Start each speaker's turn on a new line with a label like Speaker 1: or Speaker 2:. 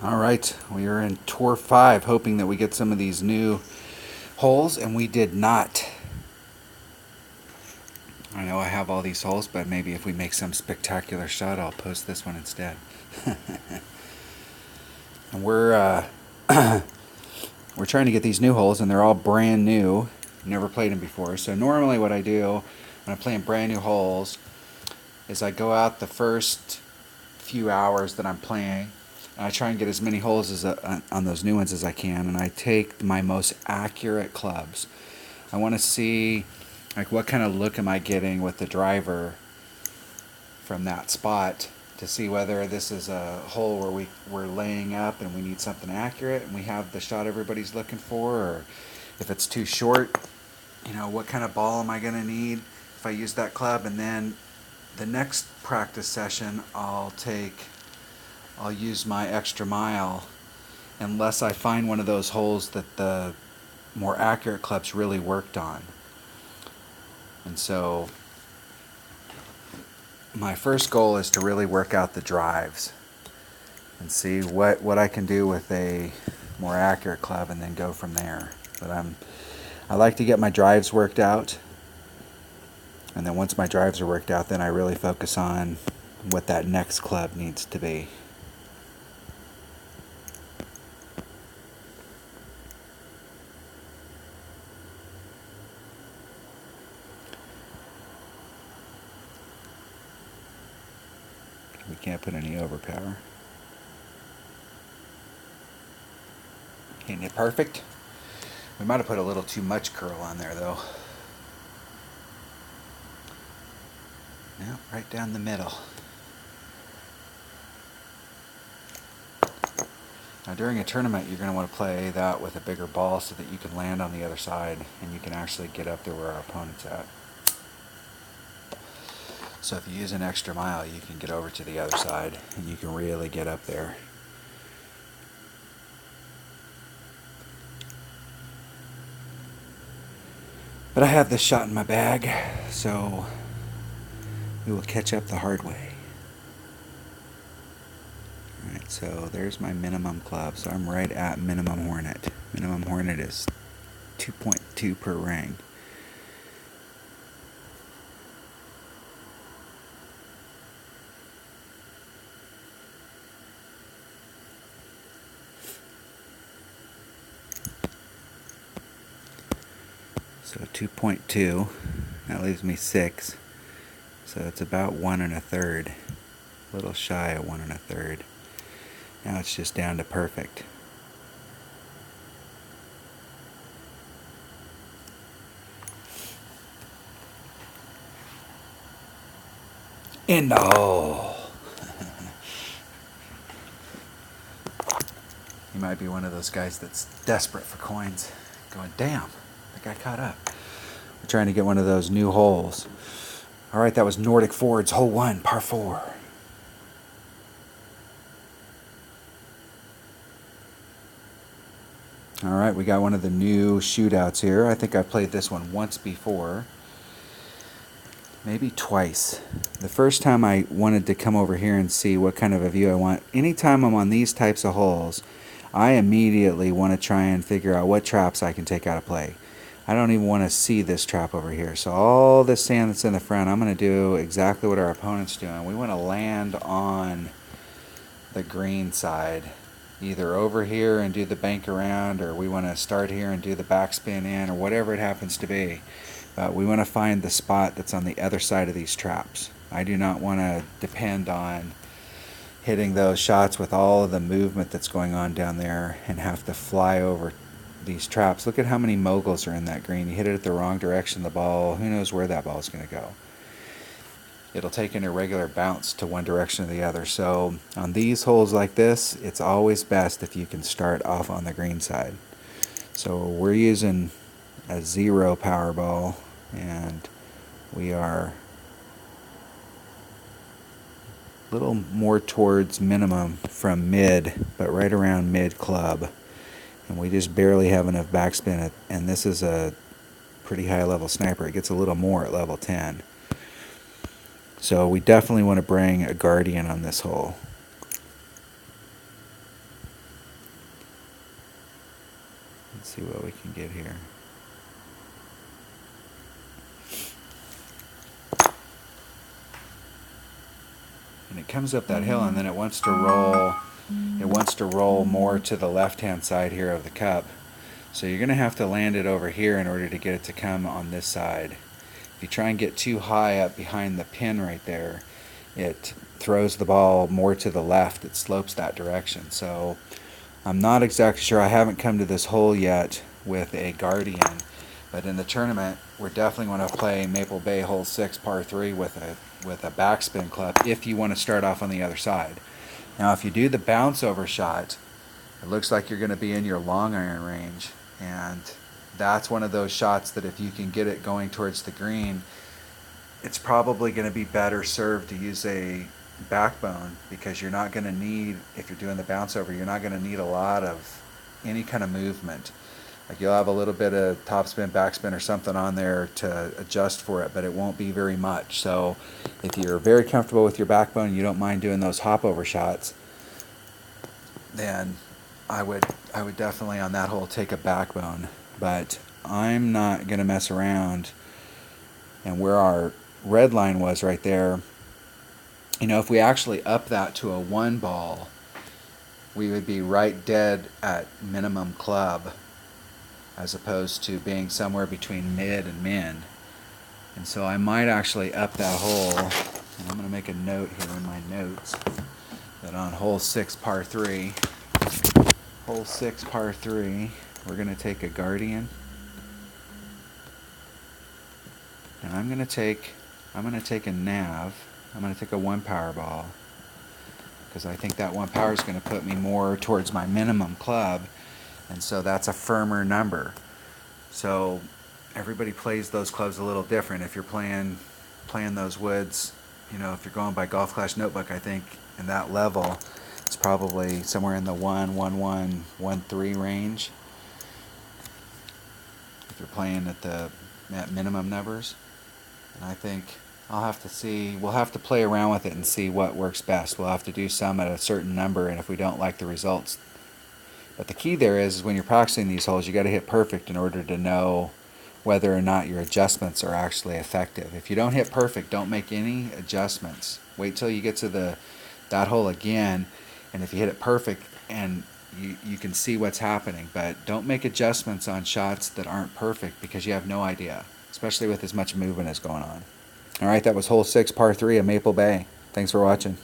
Speaker 1: All right, we are in tour 5, hoping that we get some of these new holes, and we did not. I know I have all these holes, but maybe if we make some spectacular shot, I'll post this one instead. And we're trying to get these new holes, and they're all brand new. Never played them before. So normally, what I do when I'm playing brand new holes is I go out the first few hours that I'm playing, and I try and get as many holes as on those new ones as I can, and I take my most accurate clubs. I want to see like what kind of look am I getting with the driver from that spot to see whether this is a hole where we're laying up and we need something accurate and we have the shot everybody's looking for, or if it's too short, what kind of ball am I going to need if I use that club. And then the next practice session I'll use my extra mile unless I find one of those holes that the more accurate clubs really worked on. And so my first goal is to really work out the drives and see what I can do with a more accurate club and then go from there. But I like to get my drives worked out, and then once my drives are worked out, then I really focus on what that next club needs to be. We can't put any overpower. Ain't it perfect? We might have put a little too much curl on there though. Yeah, right down the middle. Now during a tournament you're going to want to play that with a bigger ball so that you can land on the other side and you can actually get up there where our opponent's at. So if you use an extra mile, you can get over to the other side and you can really get up there. But I have this shot in my bag, so we will catch up the hard way. Alright, so there's my minimum club. So I'm right at minimum Hornet. Minimum Hornet is 2.2 per ring. So 2.2, that leaves me 6. So it's about 1 1/3. A little shy of 1 1/3. Now it's just down to perfect. And oh! You might be one of those guys that's desperate for coins, going, damn, the guy caught up. We're trying to get one of those new holes. Alright, that was Nordic Fords, hole 1, par 4. Alright, we got one of the new shootouts here. I think I played this one once before. Maybe twice. The first time I wanted to come over here and see what kind of a view I want. Anytime I'm on these types of holes, I immediately want to try and figure out what traps I can take out of play. I don't even want to see this trap over here. So all this sand that's in the front, I'm going to do exactly what our opponent's doing. We want to land on the green side. Either over here and do the bank around, or we want to start here and do the backspin in, or whatever it happens to be. But we want to find the spot that's on the other side of these traps. I do not want to depend on hitting those shots with all of the movement that's going on down there and have to fly over these traps. Look at how many moguls are in that green. You hit it at the wrong direction, the ball, who knows where that ball is going to go. It'll take an irregular bounce to one direction or the other. So on these holes like this, it's always best if you can start off on the green side. So we're using a 0 power ball, and we are a little more towards minimum from mid, but right around mid club. And we just barely have enough backspin, and this is a pretty high level sniper. It gets a little more at level 10. So we definitely want to bring a Guardian on this hole. Let's see what we can get here. And it comes up that hill, and then it wants to roll. It wants to roll more to the left-hand side here of the cup. So you're going to have to land it over here in order to get it to come on this side. If you try and get too high up behind the pin right there, it throws the ball more to the left. It slopes that direction. So I'm not exactly sure. I haven't come to this hole yet with a Guardian, but in the tournament, we're definitely going to play Maple Bay hole 6 par 3 with a backspin club if you want to start off on the other side. Now, if you do the bounce over shot, it looks like you're going to be in your long iron range, and that's one of those shots that if you can get it going towards the green, it's probably going to be better served to use a backbone, because you're not going to need, if you're doing the bounce over, you're not going to need a lot of any kind of movement. Like, you'll have a little bit of topspin, backspin, or something on there to adjust for it, but it won't be very much. So if you're very comfortable with your backbone and you don't mind doing those hop over shots, then I would definitely on that hole take a backbone. But I'm not going to mess around. And where our red line was right there, you know, if we actually up that to a 1 ball, we would be right dead at minimum club, as opposed to being somewhere between mid and min. And so I might actually up that hole, and I'm going to make a note here in my notes that on hole 6 par 3, we're going to take a Guardian, and I'm going to take a nav. I'm going to take a 1 power ball, because I think that 1 power is going to put me more towards my minimum club, and so that's a firmer number. So everybody plays those clubs a little different. If you're playing those woods, you know, if you're going by Golf Clash Notebook, I think in that level, it's probably somewhere in the 1, 1, 1, 1, 3 range. If you're playing at minimum numbers, and I think I'll have to see. We'll have to play around with it and see what works best. We'll have to do some at a certain number, and if we don't like the results. But the key there is when you're practicing these holes, you got to hit perfect in order to know whether or not your adjustments are actually effective. If you don't hit perfect, don't make any adjustments. Wait till you get to that hole again, and if you hit it perfect, and you can see what's happening. But don't make adjustments on shots that aren't perfect, because you have no idea, especially with as much movement as going on. All right, that was hole 6 par 3 at Maple Bay. Thanks for watching.